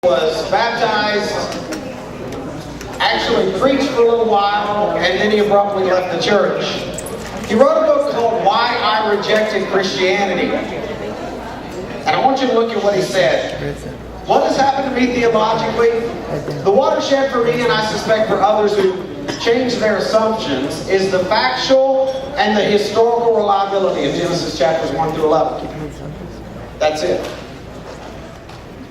Was baptized, actually preached for a little while, and then he abruptly left the church. He wrote a book called Why I Rejected Christianity. And I want you to look at what he said. What has happened to me theologically? The watershed for me, and I suspect for others who change their assumptions, is the factual and the historical reliability of Genesis chapters 1 through 11. That's it.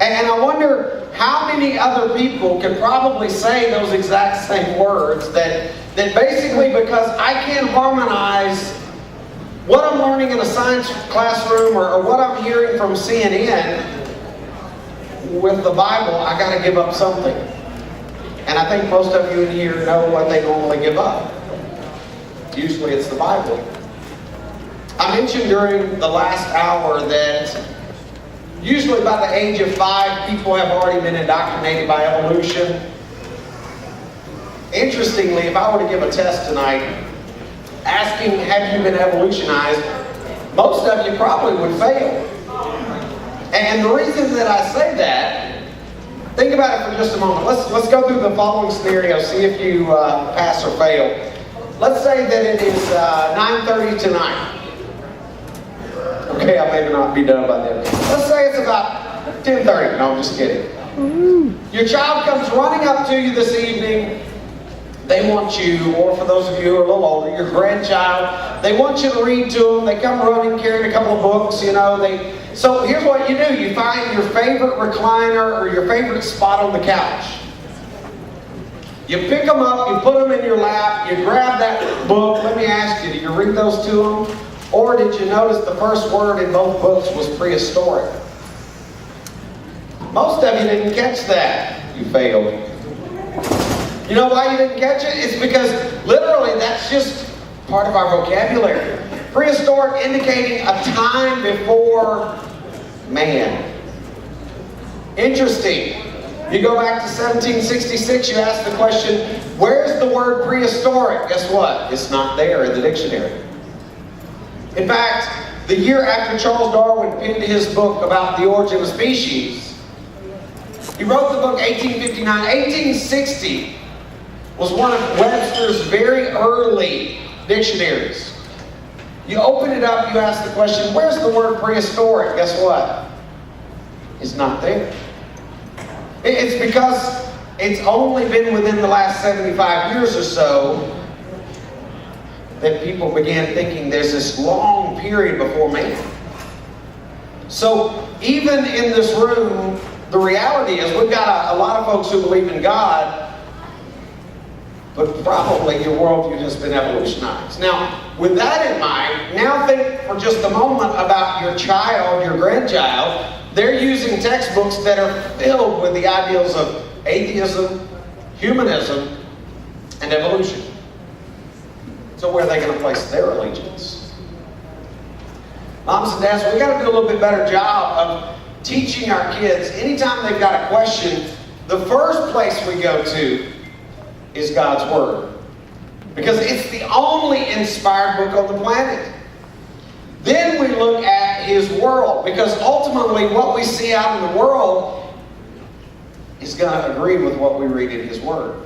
And I wonder how many other people could probably say those exact same words that basically, because I can't harmonize what I'm learning in a science classroom or what I'm hearing from CNN with the Bible, I got to give up something. And I think most of you in here know what they normally give up. Usually it's the Bible. I mentioned during the last hour that usually by the age of 5, people have already been indoctrinated by evolution. Interestingly, if I were to give a test tonight, asking, have you been evolutionized, most of you probably would fail. And the reason that I say that, think about it for just a moment. Let's go through the following scenario, see if you pass or fail. Let's say that it is 9:30 tonight. Okay, I may not be done by then. Let's say it's about 10:30. No, I'm just kidding. Your child comes running up to you this evening. They want you, or for those of you who are a little older, your grandchild, they want you to read to them. They come running carrying a couple of books, So here's what you do. You find your favorite recliner or your favorite spot on the couch. You pick them up, you put them in your lap, you grab that book. Let me ask you, do you read those to them? Or did you notice the first word in both books was prehistoric? Most of you didn't catch that. You failed. You know why you didn't catch it? It's because literally that's just part of our vocabulary. Prehistoric indicating a time before man. Interesting. You go back to 1766, you ask the question, where's the word prehistoric? Guess what? It's not there in the dictionary. In fact, the year after Charles Darwin penned his book about the origin of species, he wrote the book 1859. 1860 was one of Webster's very early dictionaries. You open it up, you ask the question, where's the word prehistoric? Guess what? It's not there. It's because it's only been within the last 75 years or so that people began thinking there's this long period before man. So even in this room, the reality is we've got a lot of folks who believe in God, but probably your worldview has been evolutionized. Now, with that in mind, now think for just a moment about your child, your grandchild. They're using textbooks that are filled with the ideals of atheism, humanism, and evolution. So where are they going to place their allegiance? Moms and dads, we've got to do a little bit better job of teaching our kids. Anytime they've got a question, the first place we go to is God's Word. Because it's the only inspired book on the planet. Then we look at His world. Because ultimately what we see out in the world is going to agree with what we read in His Word.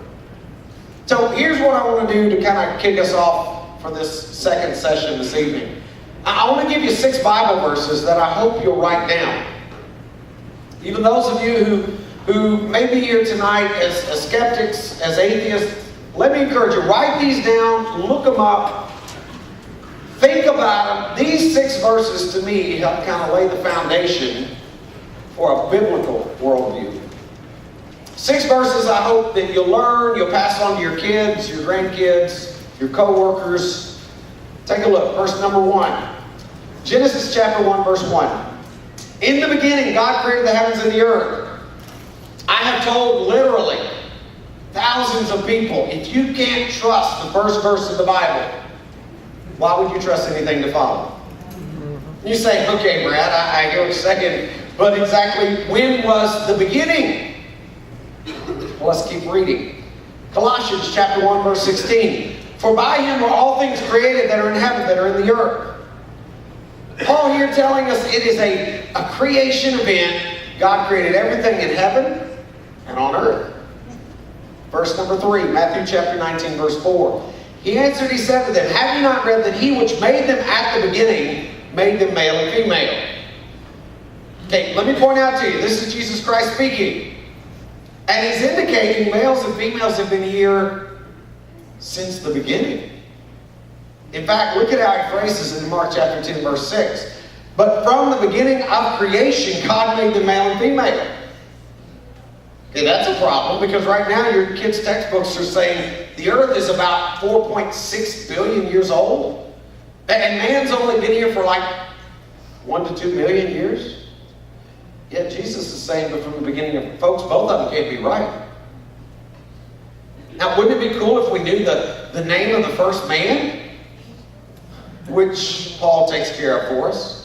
So here's what I want to do to kind of kick us off for this second session this evening. I want to give you 6 Bible verses that I hope you'll write down. Even those of you who may be here tonight as skeptics, as atheists, let me encourage you, write these down, look them up, think about them. These 6 verses to me help kind of lay the foundation for a biblical worldview. 6 verses I hope that you'll learn, you'll pass on to your kids, your grandkids, your co-workers. Take a look. Verse number 1. Genesis chapter 1, verse 1. In the beginning, God created the heavens and the earth. I have told literally thousands of people, if you can't trust the first verse of the Bible, why would you trust anything to follow? You say, okay, Brad, I hear what you're saying, but exactly when was the beginning? Well, let's keep reading. Colossians chapter 1, verse 16. For by Him are all things created that are in heaven, that are in the earth. Paul here telling us it is a creation event. God created everything in heaven and on earth. Verse number 3, Matthew chapter 19, verse 4. He answered, he said to them, have you not read that he which made them at the beginning made them male and female? Okay, let me point out to you, this is Jesus Christ speaking. And he's indicating males and females have been here since the beginning. In fact, look at how he phrases it in Mark chapter 10, verse 6. But from the beginning of creation, God made them male and female. Okay, that's a problem, because right now your kids' textbooks are saying the earth is about 4.6 billion years old. And man's only been here for like 1 to 2 million years. Yet Jesus is saying, but from the beginning of folks, both of them can't be right. Now, wouldn't it be cool if we knew the name of the first man? Which Paul takes care of for us.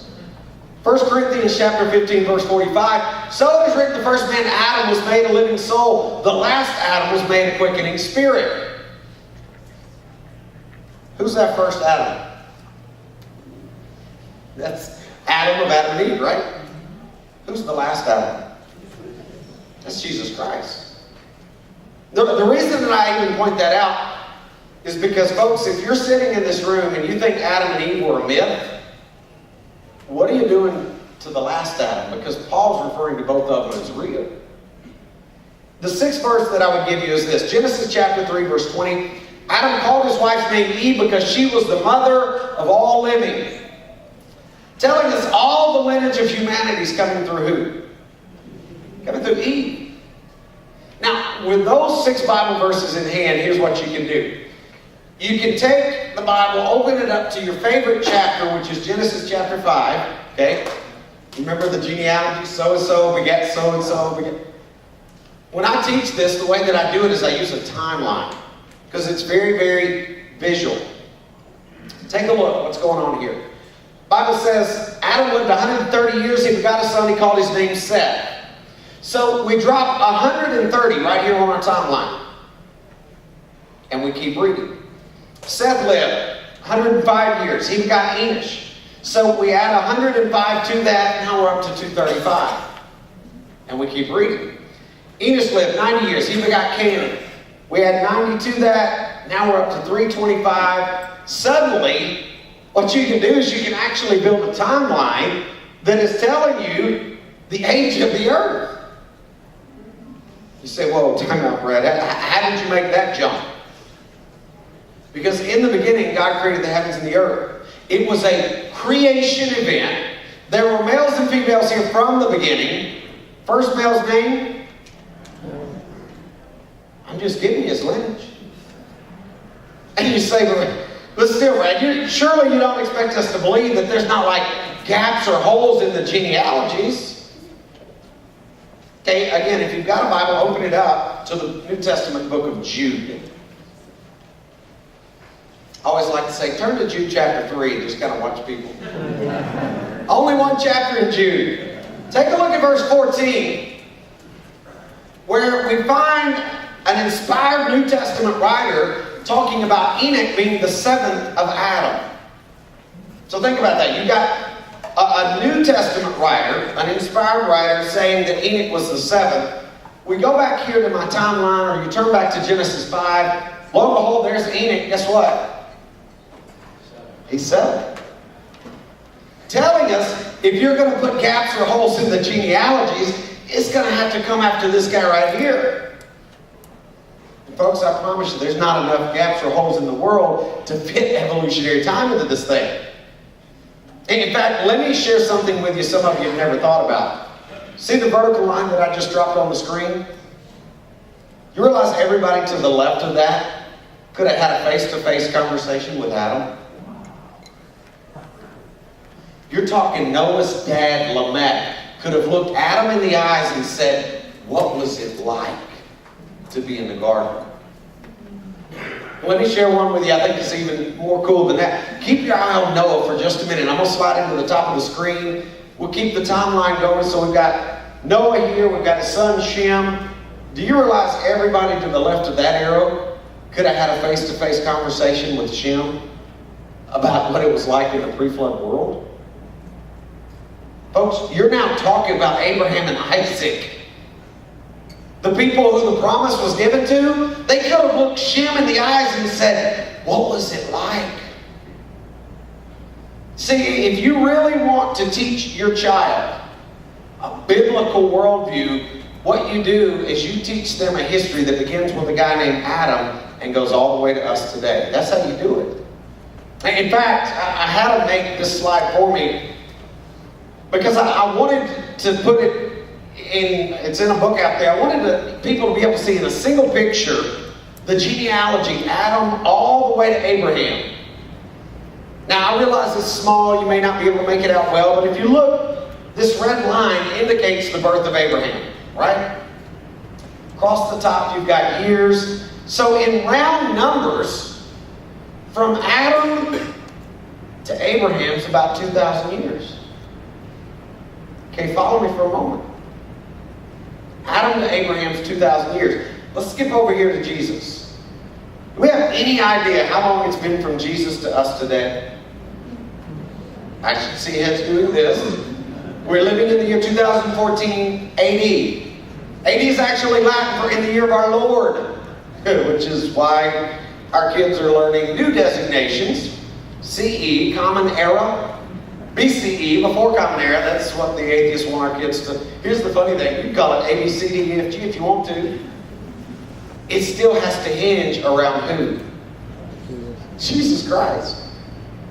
1 Corinthians chapter 15, verse 45. So it is written, the first man, Adam, was made a living soul. The last Adam was made a quickening spirit. Who's that first Adam? That's Adam of Adam and Eve, right? Who's the last Adam? That's Jesus Christ. The reason that I even point that out is because, folks, if you're sitting in this room and you think Adam and Eve were a myth, what are you doing to the last Adam? Because Paul's referring to both of them as real. The sixth verse that I would give you is this. Genesis chapter 3, verse 20. Adam called his wife's name Eve because she was the mother of all living. Telling us all the lineage of humanity is coming through who? Coming through Eve. Now, with those 6 Bible verses in hand, here's what you can do. You can take the Bible, open it up to your favorite chapter, which is Genesis chapter 5. Okay? Remember the genealogy? So-and-so begat so-and-so begat. When I teach this, the way that I do it is I use a timeline. Because it's very, very visual. Take a look. What's going on here? The Bible says Adam lived 130 years. He begot a son. He called his name Seth. So we drop 130 right here on our timeline. And we keep reading. Seth lived 105 years. He begot Enosh. So we add 105 to that. Now we're up to 235. And we keep reading. Enosh lived 90 years. He begot Canaan. We add 90 to that. Now we're up to 325. Suddenly, what you can do is you can actually build a timeline that is telling you the age of the earth. You say, whoa, time out, Brad. How did you make that jump? Because in the beginning, God created the heavens and the earth. It was a creation event. There were males and females here from the beginning. First male's name? I'm just giving you his lineage. And you say, but still, Brad, surely you don't expect us to believe that there's not like gaps or holes in the genealogies. Okay, again, if you've got a Bible, open it up to the New Testament book of Jude. I always like to say, turn to Jude chapter 3 and just kind of watch people. Only one chapter in Jude. Take a look at verse 14, where we find an inspired New Testament writer talking about Enoch being the 7th of Adam. So think about that. You've got a New Testament writer, an inspired writer, saying that Enoch was the 7th. We go back here to my timeline, or you turn back to Genesis 5. Lo and behold, there's Enoch. Guess what? He's 7. Telling us, if you're going to put gaps or holes in the genealogies, it's going to have to come after this guy right here. And folks, I promise you, there's not enough gaps or holes in the world to fit evolutionary time into this thing. And in fact, let me share something with you some of you have never thought about. See the vertical line that I just dropped on the screen? You realize everybody to the left of that could have had a face-to-face conversation with Adam? You're talking Noah's dad, Lamech, could have looked Adam in the eyes and said, what was it like to be in the garden? Let me share one with you. I think it's even more cool than that. Keep your eye on Noah for just a minute. I'm going to slide into the top of the screen. We'll keep the timeline going. So we've got Noah here. We've got his son Shem. Do you realize everybody to the left of that arrow could have had a face-to-face conversation with Shem about what it was like in the pre-flood world? Folks, you're now talking about Abraham and Isaac. The people who the promise was given to, they could have looked Shem in the eyes and said, what was it like? See, if you really want to teach your child a biblical worldview, what you do is you teach them a history that begins with a guy named Adam and goes all the way to us today. That's how you do it. In fact, I had him make this slide for me because I wanted to put it it's in a book out there. I wanted people to be able to see in a single picture the genealogy, Adam all the way to Abraham. Now, I realize it's small. You may not be able to make it out well, but if you look, this red line indicates the birth of Abraham, right? Across the top, you've got years. So in round numbers, from Adam to Abraham is about 2,000 years. Okay, follow me for a moment. Adam to Abraham's 2,000 years. Let's skip over here to Jesus. Do we have any idea how long it's been from Jesus to us today? I should see heads doing this. We're living in the year 2014 AD. AD is actually Latin for in the year of our Lord, which is why our kids are learning new designations. CE, Common Era. BCE, before Common Era. That's what the atheists want our kids to. Here's the funny thing. You can call it A, B, C, D, E, F, G if you want to. It still has to hinge around who? Jesus Christ.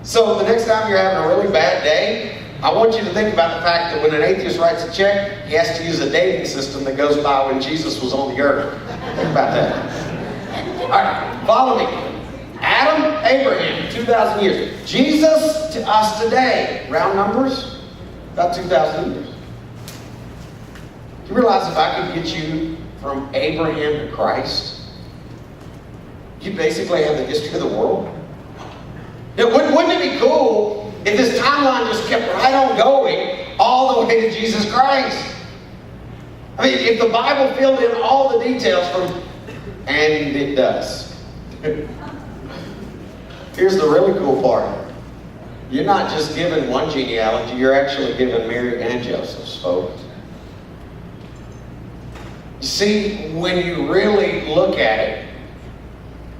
So the next time you're having a really bad day, I want you to think about the fact that when an atheist writes a check, he has to use a dating system that goes by when Jesus was on the earth. Think about that. All right, follow me. Adam, Abraham, 2,000 years. Jesus to us today, round numbers, about 2,000 years. Do you realize if I could get you from Abraham to Christ, you basically have the history of the world? Wouldn't it be cool if this timeline just kept right on going all the way to Jesus Christ? I mean, if the Bible filled in all the details from, and it does. Here's the really cool part. You're not just given one genealogy, you're actually given Mary and Joseph's, folks. You see, when you really look at it,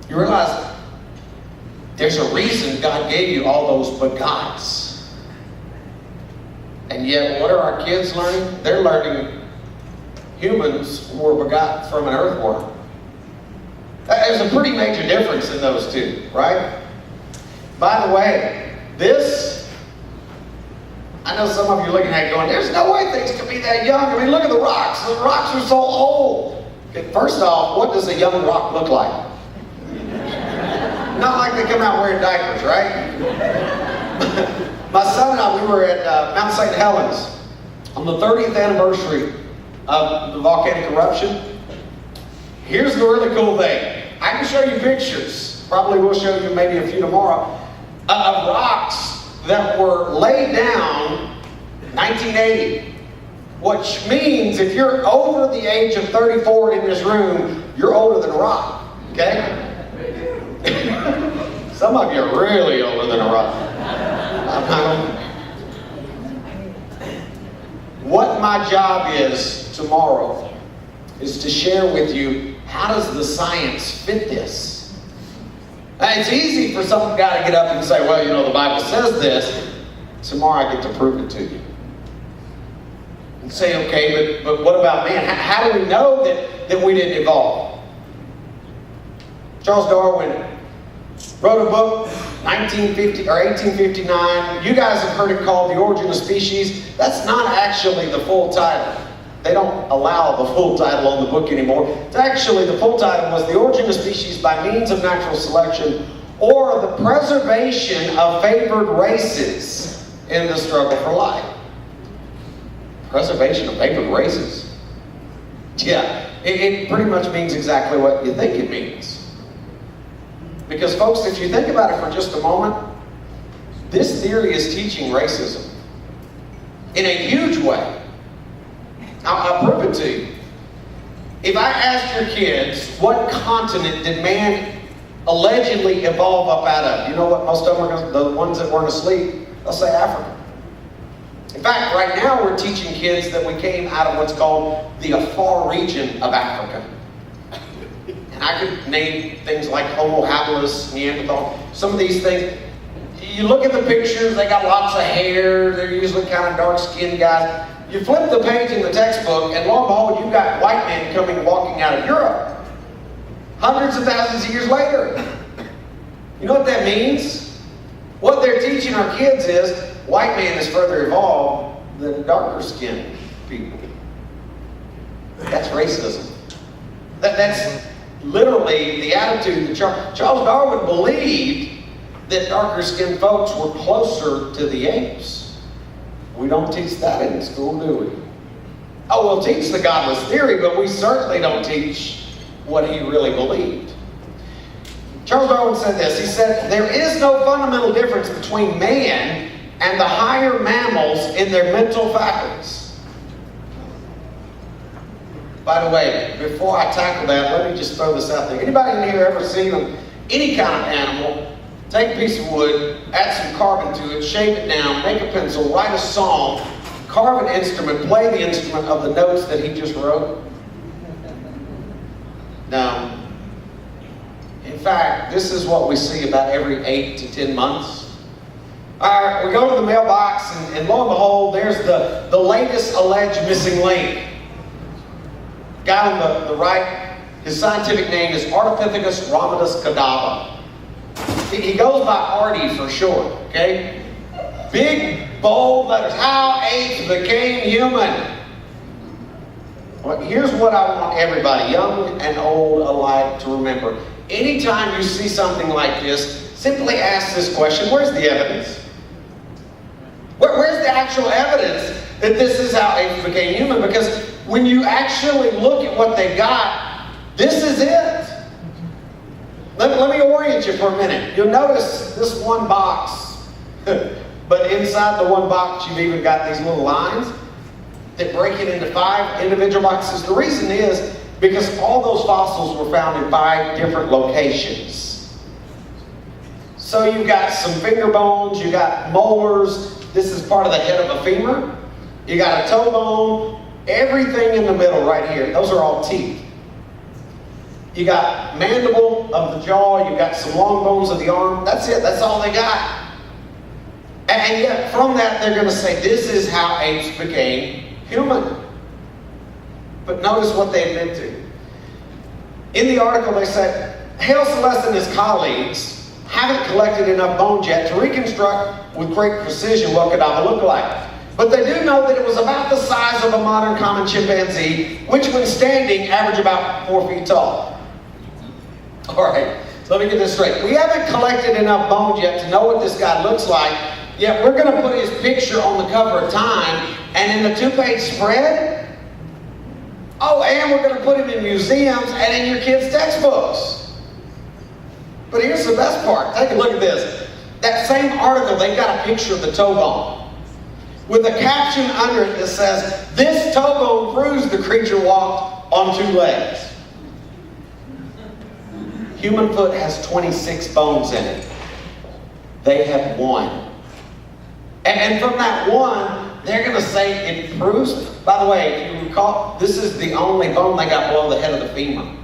you realize there's a reason God gave you all those begots. And yet, what are our kids learning? They're learning humans were begot from an earthworm. There's a pretty major difference in those two, right? By the way, this, I know some of you are looking at it going, there's no way things can be that young. I mean, look at the rocks. The rocks are so old. Okay, first off, what does a young rock look like? Not like they come out wearing diapers, right? My son and I, we were at Mount St. Helens on the 30th anniversary of the volcanic eruption. Here's the really cool thing. I can show you pictures. Probably will show you maybe a few tomorrow. Of rocks that were laid down 1980. Which means if you're over the age of 34 in this room, you're older than a rock. Okay? Some of you are really older than a rock. What my job is tomorrow is to share with you, how does the science fit this? Now, it's easy for some guy to get up and say, well, you know, the Bible says this. Tomorrow I get to prove it to you. And say, okay, but what about man? How do we know that we didn't evolve? Charles Darwin wrote a book, 1950 or 1859. You guys have heard it called The Origin of Species. That's not actually the full title. They don't allow the full title on the book anymore. It's actually, the full title was The Origin of Species by Means of Natural Selection, or the Preservation of Favored Races in the Struggle for Life. Preservation of favored races. Yeah, it pretty much means exactly what you think it means. Because folks, if you think about it for just a moment, this theory is teaching racism in a huge way. I'll prove it to you. If I asked your kids, what continent did man allegedly evolve up out of? You know what most of them are going to, the ones that weren't asleep, they'll say Africa. In fact, right now we're teaching kids that we came out of what's called the Afar region of Africa. And I could name things like Homo habilis, Neanderthal, some of these things. You look at the pictures, they got lots of hair, they're usually kind of dark-skinned guys. You flip the page in the textbook, and lo and behold, you've got white men walking out of Europe. Hundreds of thousands of years later. You know what that means? What they're teaching our kids is, white man is further evolved than darker-skinned people. That's racism. That's literally the attitude that Charles Darwin believed, that darker-skinned folks were closer to the apes. We don't teach that in school, do we? Oh, we'll teach the godless theory, but we certainly don't teach what he really believed. Charles Darwin said this. He said, there is no fundamental difference between man and the higher mammals in their mental faculties. By the way, before I tackle that, let me just throw this out there. Anybody in here ever seen any kind of animal take a piece of wood, add some carbon to it, shave it down, make a pencil, write a song, carve an instrument, play the instrument of the notes that he just wrote? No. In fact, this is what we see about every 8 to 10 months. All right, we go to the mailbox, and lo and behold, there's the latest alleged missing link. Guy on the right, his scientific name is Ardipithecus ramidus cadava. He goes by Artie for short, okay? Big, bold letters. How apes became human. Well, here's what I want everybody, young and old alike, to remember. Anytime you see something like this, simply ask this question: where's the evidence? Where's the actual evidence that this is how apes became human? Because when you actually look at what they got, this is it. Let me orient you for a minute. You'll notice this one box, but inside the one box you've even got these little lines that break it into 5 individual boxes. The reason is because all those fossils were found in 5 different locations. So you've got some finger bones, you got molars, this is part of the head of a femur, you got a toe bone, everything in the middle right here, those are all teeth. You got mandible of the jaw, you got some long bones of the arm, that's it, that's all they got. And yet from that they're going to say this is how apes became human. But notice what they admit to. In the article they said, Hale Celeste and his colleagues haven't collected enough bones yet to reconstruct with great precision what Cadava looked like. But they do know that it was about the size of a modern common chimpanzee, which when standing averaged about 4 feet tall. Alright, so let me get this straight. We haven't collected enough bones yet to know what this guy looks like, yet we're going to put his picture on the cover of Time, and in the 2-page spread, oh, and we're going to put him in museums and in your kids' textbooks. But here's the best part. Take a look at this. That same article, they've got a picture of the toe bone with a caption under it that says, this toe bone proves the creature walked on 2 legs. Human foot has 26 bones in it. They have 1. And from that 1, they're going to say it proves. By the way, if you recall, this is the only bone they got below the head of the femur.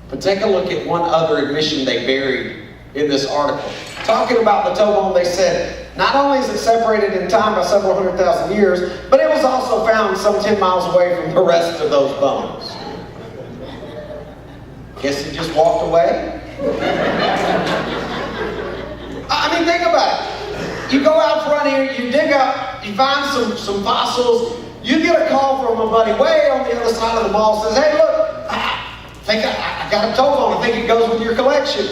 But take a look at one other admission they buried in this article. Talking about the toe bone, they said, not only is it separated in time by several 100,000 years, but it was also found some 10 miles away from the rest of those bones. Guess he just walked away? I mean, think about it. You go out front here, you dig up, you find some fossils, you get a call from a buddy way on the other side of the mall, says, hey, look, I got a toe bone, I think it goes with your collection.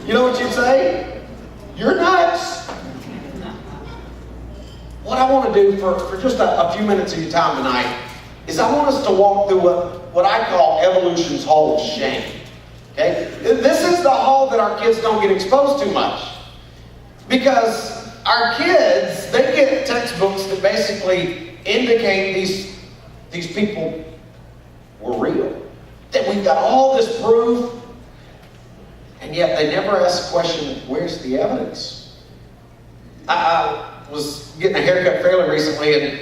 You know what you'd say? You're nuts. What I want to do for just a few minutes of your time tonight is I want us to walk through what I call evolution's hall of shame. Okay? This is the hall that our kids don't get exposed to much. Because our kids, they get textbooks that basically indicate these people were real. That we've got all this proof, and yet they never ask the question, where's the evidence? was getting a haircut fairly recently and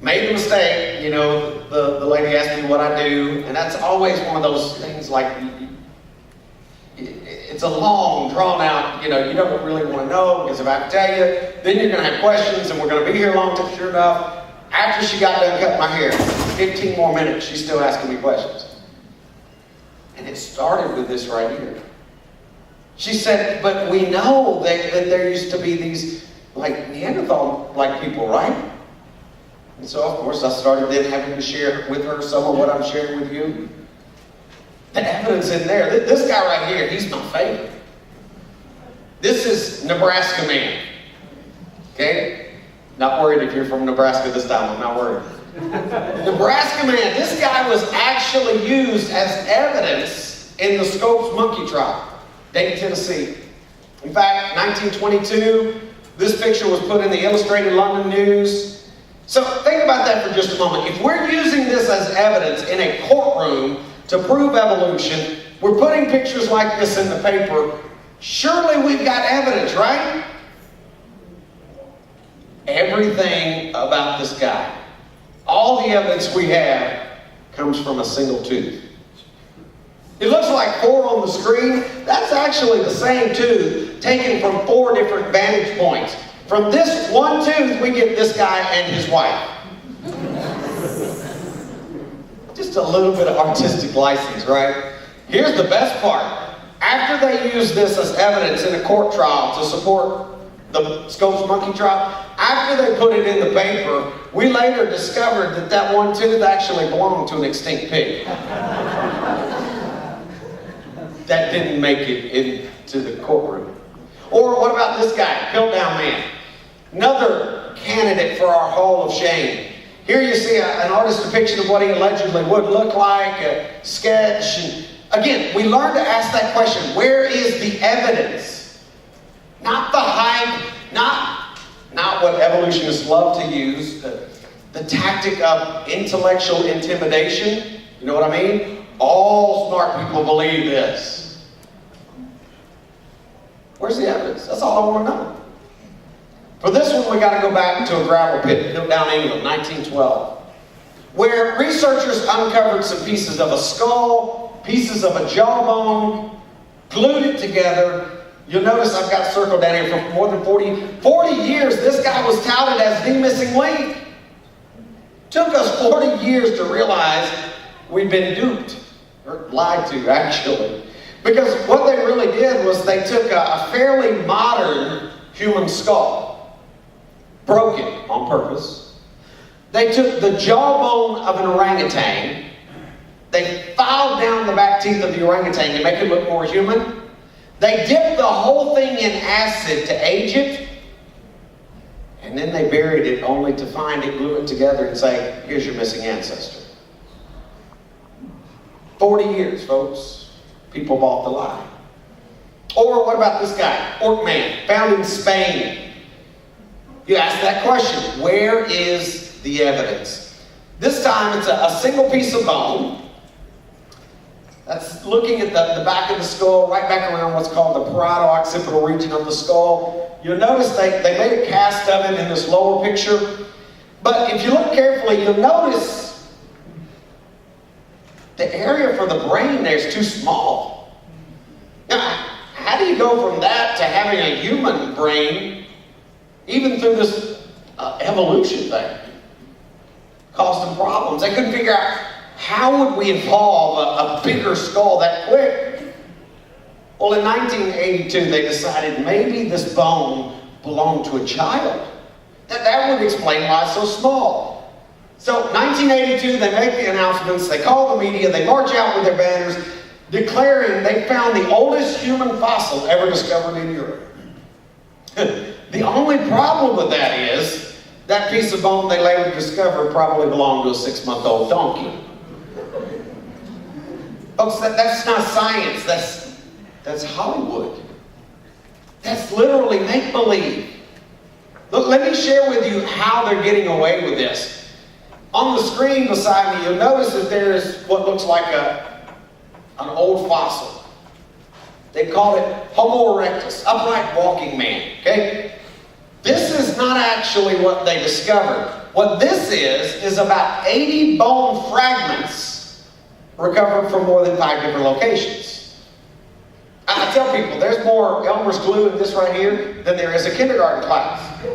made a mistake. You know, the lady asked me what I do, and that's always one of those things like, it's a long, drawn out, you know, you don't really want to know, because if I tell you, then you're going to have questions, and we're going to be here long. Sure enough, after she got done cutting my hair, 15 more minutes, she's still asking me questions. And it started with this right here. She said, but we know that there used to be these, like, Neanderthal-like people, right? And so, of course, I started then having to share with her some of what I'm sharing with you. The evidence in there. This guy right here, he's my favorite. This is Nebraska man. Okay? Not worried if you're from Nebraska this time. I'm not worried. Nebraska man. This guy was actually used as evidence in the Scopes monkey trial. Dayton, Tennessee. In fact, 1922, this picture was put in the Illustrated London News. So think about that for just a moment. If we're using this as evidence in a courtroom to prove evolution, we're putting pictures like this in the paper, surely we've got evidence, right? Everything about this guy, all the evidence we have, comes from a single tooth. It looks like 4 on the screen. That's actually the same tooth taken from 4 different vantage points. From this one tooth, we get this guy and his wife. Just a little bit of artistic license, right? Here's the best part. After they used this as evidence in a court trial to support the Scopes monkey trial, after they put it in the paper, we later discovered that that one tooth actually belonged to an extinct pig. That didn't make it into the courtroom. Or what about this guy, Piltdown Man? Another candidate for our Hall of Shame. Here you see an artist's depiction of what he allegedly would look like, a sketch. And again, we learn to ask that question, where is the evidence? Not the hype, not what evolutionists love to use, the tactic of intellectual intimidation. You know what I mean? All smart people believe this. Where's the evidence? That's all I want to know. For this one, we got to go back to a gravel pit built down in England, 1912, where researchers uncovered some pieces of a skull, pieces of a jawbone, glued it together. You'll notice I've got circled down here for more than 40 years. This guy was touted as the missing link. Took us 40 years to realize we'd been duped, or lied to, actually. Because what they really did was they took a fairly modern human skull, broke it on purpose. They took the jawbone of an orangutan. They filed down the back teeth of the orangutan to make it look more human. They dipped the whole thing in acid to age it. And then they buried it only to find it, glue it together and say, here's your missing ancestor. 40 years, folks. People bought the lie. Or what about this guy, Orc Man, found in Spain? You ask that question, where is the evidence? This time it's a single piece of bone. That's looking at the back of the skull, right back around what's called the parieto-occipital region of the skull. You'll notice they made a cast of it in this lower picture. But if you look carefully, you'll notice the area for the brain there is too small. Now, how do you go from that to having a human brain, even through this evolution thing? Caused them problems. They couldn't figure out, how would we evolve a bigger skull that quick? Well, in 1982, they decided maybe this bone belonged to a child. That would explain why it's so small. So, 1982, they make the announcements, they call the media, they march out with their banners, declaring they found the oldest human fossil ever discovered in Europe. The only problem with that is, that piece of bone they later discovered probably belonged to a 6-month-old donkey. Folks, that's not science, that's Hollywood. That's literally make-believe. Look, let me share with you how they're getting away with this. On the screen beside me, you'll notice that there's what looks like an old fossil. They call it Homo erectus, upright walking man, okay? This is not actually what they discovered. What this is about 80 bone fragments recovered from more than 5 different locations. I tell people, there's more Elmer's glue in this right here than there is a kindergarten class.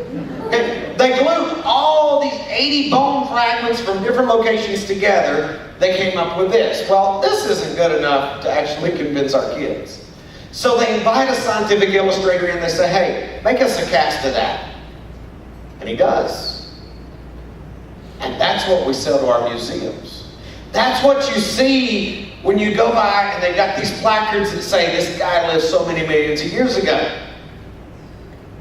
Okay? They glued all these 80 bone fragments from different locations together. They came up with this. Well, this isn't good enough to actually convince our kids. So they invite a scientific illustrator in. They say, hey, make us a cast of that. And he does. And that's what we sell to our museums. That's what you see when you go by and they've got these placards that say this guy lived so many millions of years ago.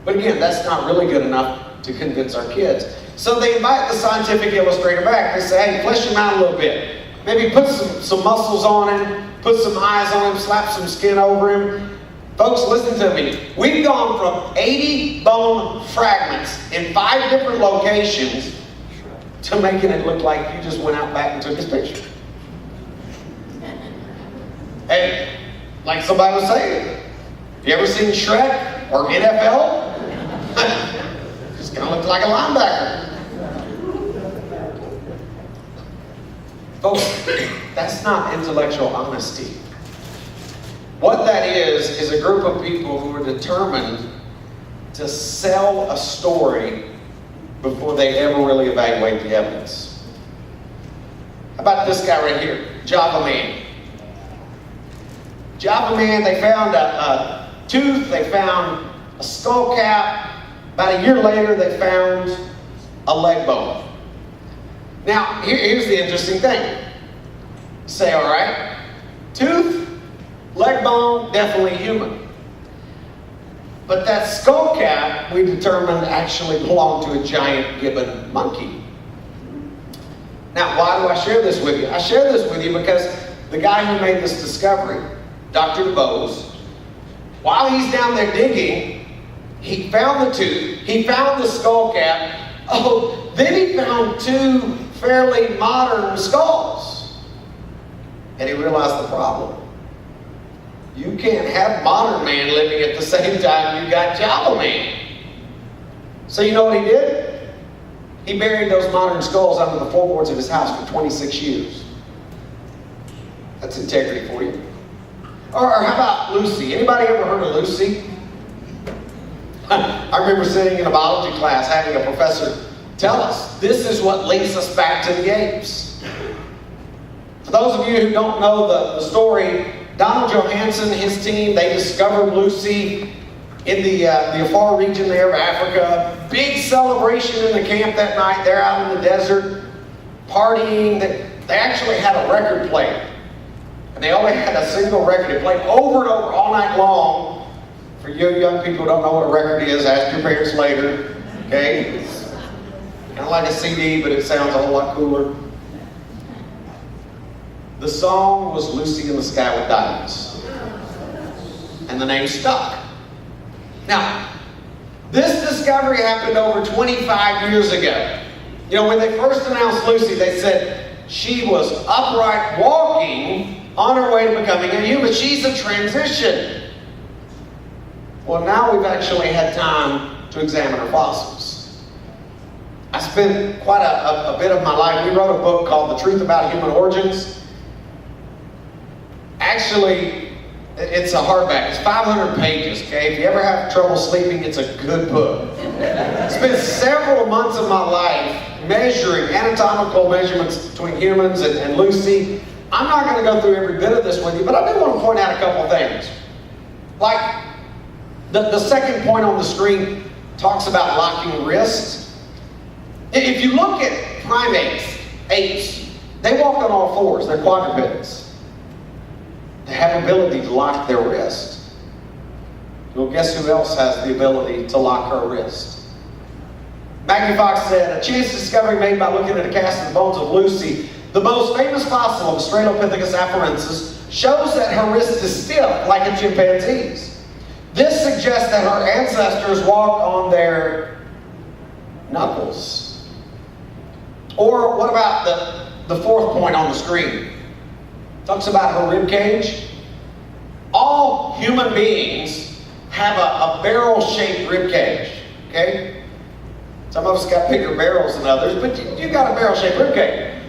But again, that's not really good enough to convince our kids. So they invite the scientific illustrator back. They say, hey, flesh him out a little bit. Maybe put some muscles on him, put some eyes on him, slap some skin over him. Folks, listen to me. We've gone from 80 bone fragments in 5 different locations to making it look like you just went out back and took his picture. And like somebody was saying, you ever seen Shrek or NFL? Just kind of looked like a linebacker. Folks, that's not intellectual honesty. What that is a group of people who are determined to sell a story before they ever really evaluate the evidence. How about this guy right here, Java Man? Java Man, they found a tooth, they found a skull cap. About a year later, they found a leg bone. Now, here's the interesting thing. Say, all right, tooth, leg bone, definitely human. But that skull cap, we determined, actually belonged to a giant gibbon monkey. Now, why do I share this with you? I share this with you because the guy who made this discovery, Dr. DeBose, while he's down there digging, he found the tooth, he found the skull cap. Oh, then he found 2 fairly modern skulls. And he realized the problem. You can't have modern man living at the same time you got Java Man. So you know what he did? He buried those modern skulls under the floorboards of his house for 26 years. That's integrity for you. Or how about Lucy? Anybody ever heard of Lucy? I remember sitting in a biology class having a professor tell us, this is what links us back to the apes. For those of you who don't know the story, Donald Johanson and his team, they discovered Lucy in the Afar region there of Africa. Big celebration in the camp that night. They're out in the desert partying. They actually had a record player. And they only had a single record. It played over and over all night long. For you young people who don't know what a record is, ask your parents later. Okay? It's kind of like a CD, but it sounds a whole lot cooler. The song was Lucy in the Sky with Diamonds. And the name stuck. Now, this discovery happened over 25 years ago. You know, when they first announced Lucy, they said she was upright walking on her way to becoming a human. She's a transition. Well, now we've actually had time to examine her fossils. I spent quite a bit of my life. We wrote a book called The Truth About Human Origins. Actually, it's a hardback. It's 500 pages, okay? If you ever have trouble sleeping, it's a good book. I spent several months of my life measuring anatomical measurements between humans and Lucy. I'm not going to go through every bit of this with you, but I do want to point out a couple of things. Like, the second point on the screen talks about locking wrists. If you look at primates, apes, they walk on all fours. They're quadrupeds. They have ability to lock their wrist. Well, guess who else has the ability to lock her wrist? Maggie Fox said, a chance discovery made by looking at a cast of the bones of Lucy, the most famous fossil of Australopithecus afarensis, shows that her wrist is stiff like a chimpanzee's. This suggests that her ancestors walked on their knuckles. Or what about the fourth point on the screen? Talks about her rib cage. All human beings have a barrel-shaped rib cage. Okay? Some of us got bigger barrels than others, but you got a barrel-shaped ribcage.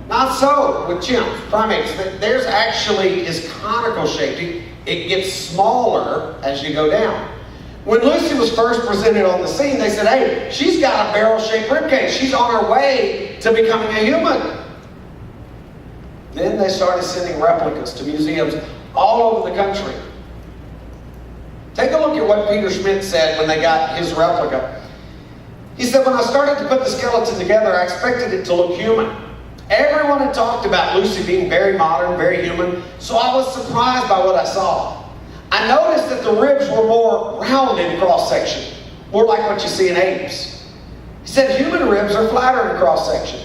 Not so with chimps, primates. Theirs actually is conical shaped. It gets smaller as you go down. When Lucy was first presented on the scene, they said, hey, she's got a barrel-shaped ribcage. She's on her way to becoming a human. Then they started sending replicas to museums all over the country. Take a look at what Peter Schmidt said when they got his replica. He said, when I started to put the skeleton together, I expected it to look human. Everyone had talked about Lucy being very modern, very human, so I was surprised by what I saw. I noticed that the ribs were more round in cross-section, more like what you see in apes. He said human ribs are flatter in cross-section,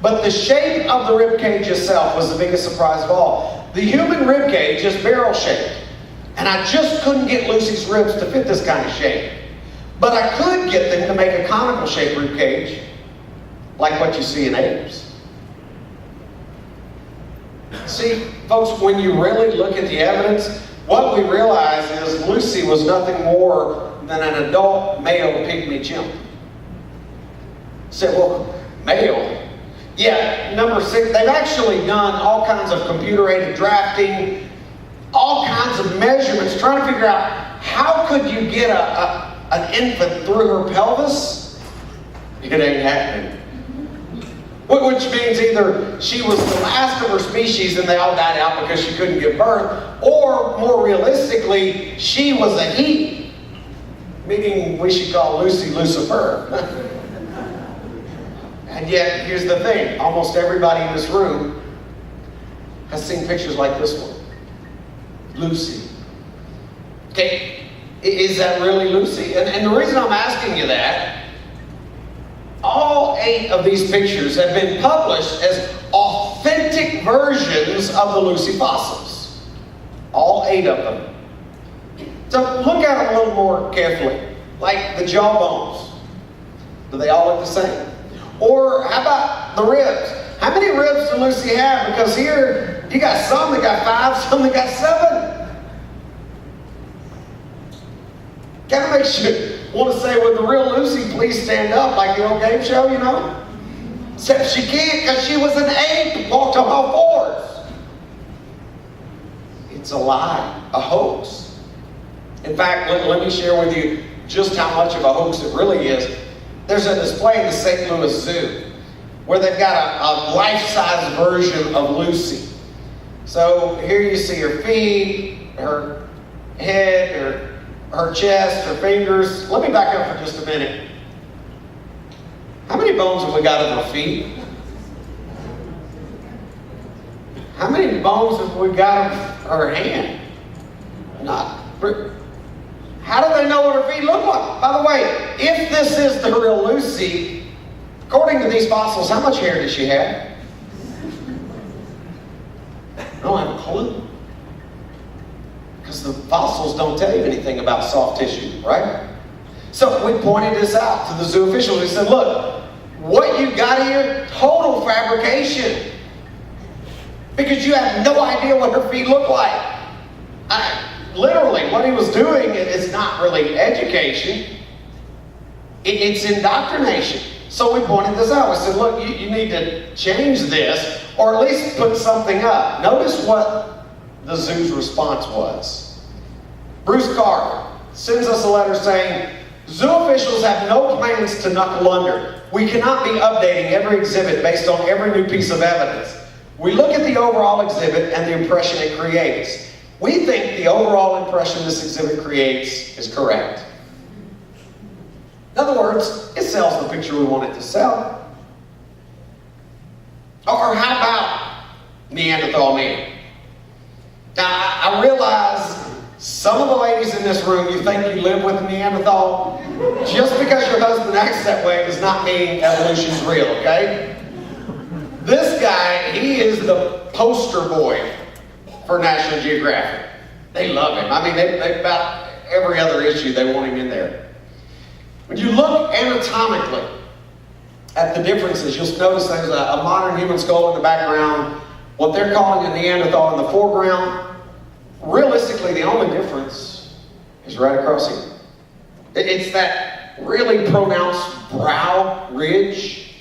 but the shape of the rib cage itself was the biggest surprise of all. The human rib cage is barrel-shaped, and I just couldn't get Lucy's ribs to fit this kind of shape. But I could get them to make a conical-shaped rib cage, like what you see in apes. See, folks, when you really look at the evidence, what we realize is Lucy was nothing more than an adult male pygmy chimp. You say, well, male? Yeah, number 6, they've actually done all kinds of computer-aided drafting, all kinds of measurements, trying to figure out how could you get an infant through her pelvis? It ain't happening. Which means either she was the last of her species and they all died out because she couldn't give birth, or more realistically, she was a he, meaning we should call Lucy Lucifer. And yet, here's the thing, almost everybody in this room has seen pictures like this one. Lucy. Okay, is that really Lucy? And the reason I'm asking you that, all 8 of these pictures have been published as authentic versions of the Lucy fossils. All 8 of them. So look at them a little more carefully. Like the jawbones. Do they all look the same? Or how about the ribs? How many ribs does Lucy have? Because here, you got some that got 5, some that got 7. Kind of makes you want to say, would the real Lucy please stand up like the old game show, you know? Except she can't because she was an ape, walked on all 4s. It's a lie, a hoax. In fact, let me share with you just how much of a hoax it really is. There's a display in the St. Louis Zoo where they've got a life-size version of Lucy. So here you see her feet, her head, her chest, her fingers. Let me back up for just a minute. How many bones have we got in her feet? How many bones have we got in her hand? Not. How do they know what her feet look like? By the way, if this is the real Lucy, according to these fossils, how much hair does she have? I don't have a clue. Because the fossils don't tell you anything about soft tissue, right? So we pointed this out to the zoo officials. We said, look, what you got here, total fabrication. Because you have no idea what her feet look like. Literally, what he was doing is not really education. It's indoctrination. So we pointed this out. We said, look, you need to change this, or at least put something up. Notice what the zoo's response was. Bruce Carter sends us a letter saying, zoo officials have no plans to knuckle under. We cannot be updating every exhibit based on every new piece of evidence. We look at the overall exhibit and the impression it creates. We think the overall impression this exhibit creates is correct. In other words, it sells the picture we want it to sell. Or how about Neanderthal man? Now, I realize some of the ladies in this room, you think you live with a Neanderthal. Just because your husband acts that way does not mean evolution's real, okay? This guy, he is the poster boy for National Geographic. They love him. I mean, they about every other issue, they want him in there. When you look anatomically at the differences, you'll notice there's a modern human skull in the background, what they're calling a Neanderthal in the foreground. Realistically, the only difference is right across here. It's that really pronounced brow ridge.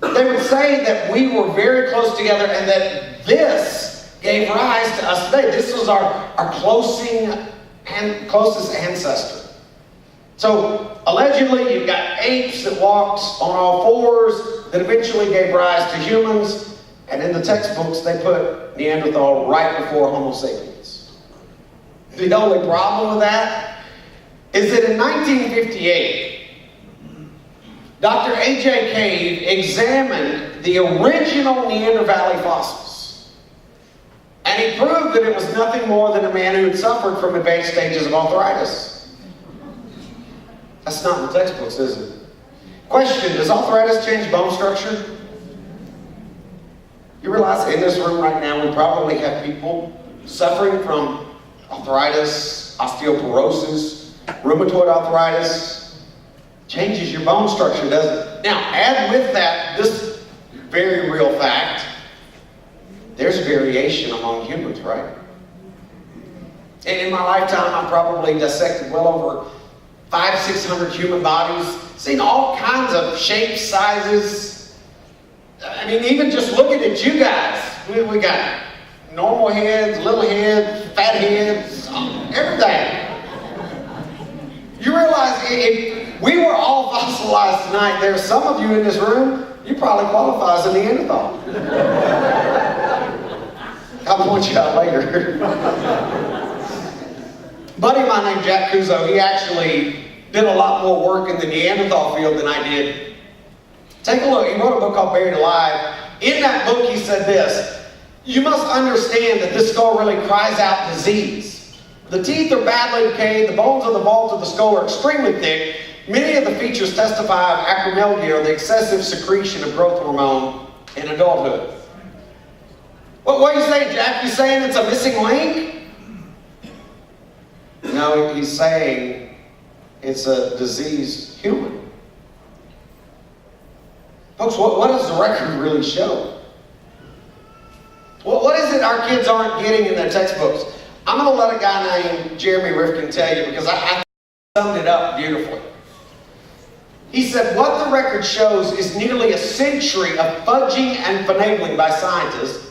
They would say that we were very close together and that this gave rise to us today. This was our closest ancestor. So allegedly you've got apes that walked on all fours that eventually gave rise to humans. And in the textbooks, they put Neanderthal right before Homo sapiens. The only problem with that is that in 1958, Dr. A.J. Cave examined the original Neanderthal Valley fossils. And he proved that it was nothing more than a man who had suffered from advanced stages of arthritis. That's not in the textbooks, is it? Question, does arthritis change bone structure? You realize in this room right now we probably have people suffering from arthritis, osteoporosis, rheumatoid arthritis. Changes your bone structure, doesn't it? Now, add with that this very real fact. There's variation among humans, right? And in my lifetime, I probably dissected well over 500-600 human bodies, seen all kinds of shapes, sizes. I mean, even just looking at you guys, we got normal heads, little heads, fat heads, everything. You realize if we were all fossilized tonight, there are some of you in this room, you probably qualify as a Neanderthal. I'll point you out later. Buddy of mine named Jack Kuzo, he actually did a lot more work in the Neanderthal field than I did. Take a look. He wrote a book called Buried Alive. In that book, he said this: you must understand that this skull really cries out disease. The teeth are badly decayed. The bones of the vault of the skull are extremely thick. Many of the features testify of acromegaly, or the excessive secretion of growth hormone in adulthood. What are you saying, Jack? You saying it's a missing link? No, he's saying it's a diseased human. Folks, what does the record really show? What is it our kids aren't getting in their textbooks? I'm going to let a guy named Jeremy Rifkin tell you, because I summed it up beautifully. He said, what the record shows is nearly a century of fudging and finagling by scientists,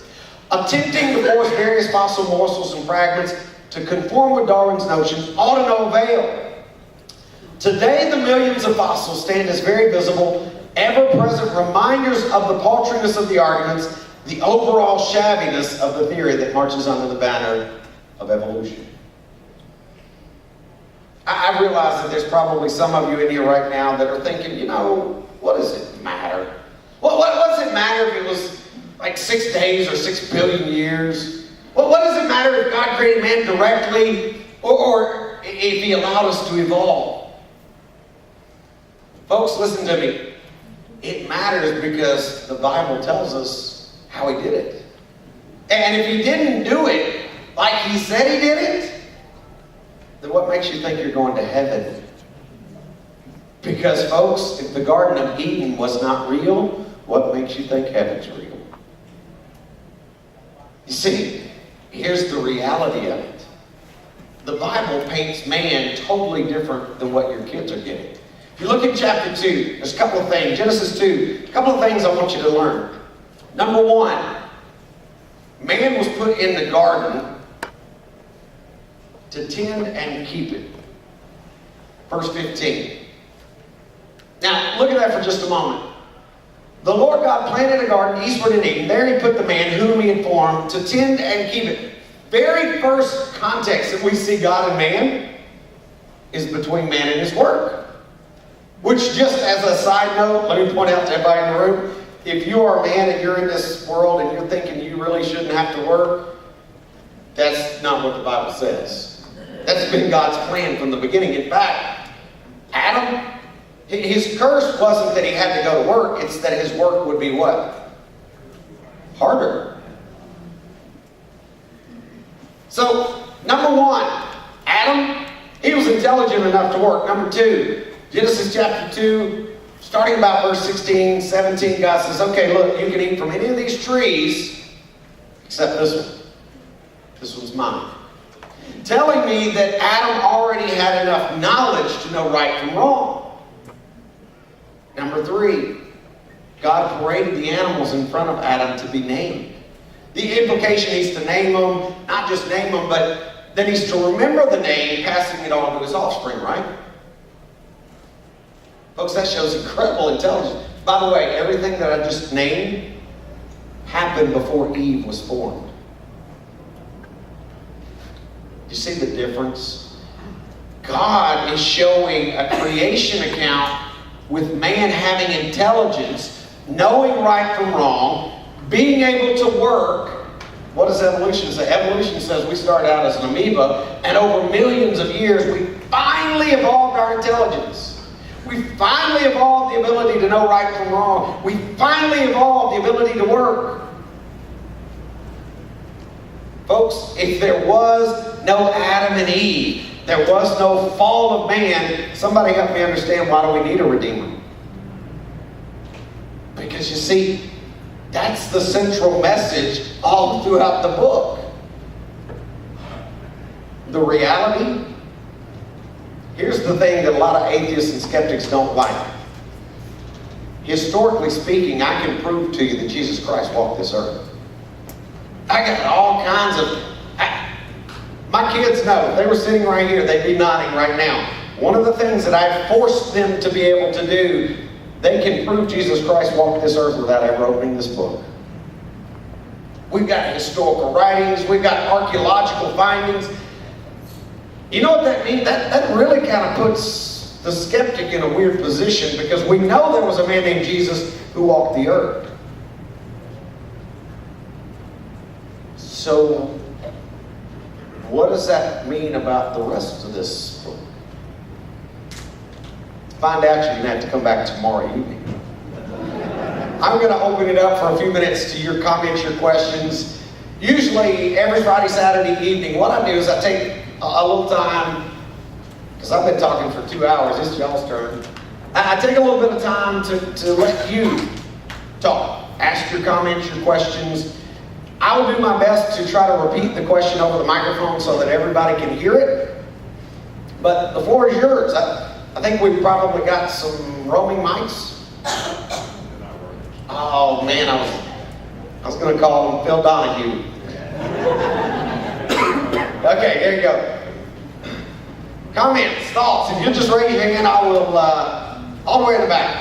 attempting to force various fossil morsels and fragments to conform with Darwin's notions, all to no avail. Today, the millions of fossils stand as very visible, ever-present reminders of the paltriness of the arguments, the overall shabbiness of the theory that marches under the banner of evolution. I realize that there's probably some of you in here right now that are thinking, you know, what does it matter? What does it matter if it was like 6 days or 6 billion years? What does it matter if God created man directly or if he allowed us to evolve? Folks, listen to me. It matters because the Bible tells us how he did it. And if he didn't do it like he said he did it, then what makes you think you're going to heaven? Because, folks, if the Garden of Eden was not real, what makes you think heaven's real? You see, here's the reality of it. The Bible paints man totally different than what your kids are getting. If you look at chapter 2, there's a couple of things. Genesis 2, a couple of things I want you to learn. Number 1, man was put in the garden to tend and keep it. Verse 15. Now, look at that for just a moment. The Lord God planted a garden eastward in Eden. There he put the man whom he had formed to tend and keep it. Very first context that we see God and man is between man and his work. Which, just as a side note, let me point out to everybody in the room, if you are a man and you're in this world and you're thinking you really shouldn't have to work, that's not what the Bible says. That's been God's plan from the beginning. In fact, Adam, his curse wasn't that he had to go to work, it's that his work would be what? Harder. So, number 1, Adam, he was intelligent enough to work. Number 2, Genesis chapter 2, starting about verse 16, 17, God says, okay, look, you can eat from any of these trees, except this one. This one's mine. Telling me that Adam already had enough knowledge to know right from wrong. Number 3, God paraded the animals in front of Adam to be named. The implication is to name them, not just name them, but then he's to remember the name, passing it on to his offspring, right? Folks, that shows incredible intelligence. By the way, everything that I just named happened before Eve was formed. You see the difference? God is showing a creation account with man having intelligence, knowing right from wrong, being able to work. What does evolution say? Evolution says we started out as an amoeba, and over millions of years, we finally evolved our intelligence. We finally evolved the ability to know right from wrong. We finally evolved the ability to work. Folks, if there was no Adam and Eve, there was no fall of man, somebody help me understand, why do we need a Redeemer? Because you see, that's the central message all throughout the book. The reality, here's the thing that a lot of atheists and skeptics don't like. Historically speaking, I can prove to you that Jesus Christ walked this earth. I got all kinds of... my kids know. If they were sitting right here, they'd be nodding right now. One of the things that I've forced them to be able to do, they can prove Jesus Christ walked this earth without ever opening this book. We've got historical writings. We've got archaeological findings. You know what that means? That really kind of puts the skeptic in a weird position, because we know there was a man named Jesus who walked the earth. So, what does that mean about the rest of this book? To find out, you're going to have to come back tomorrow evening. I'm going to open it up for a few minutes to your comments, your questions. Usually, every Friday, Saturday evening, what I do is I take a little time, because I've been talking for 2 hours, it's y'all's turn. I take a little bit of time to let you talk. Ask your comments, your questions. I will do my best to try to repeat the question over the microphone so that everybody can hear it. But the floor is yours. I think we've probably got some roaming mics. Oh man, I was going to call him Phil Donahue. Okay, there you go. Comments, thoughts. If you'll just raise your hand, I will, all the way in the back.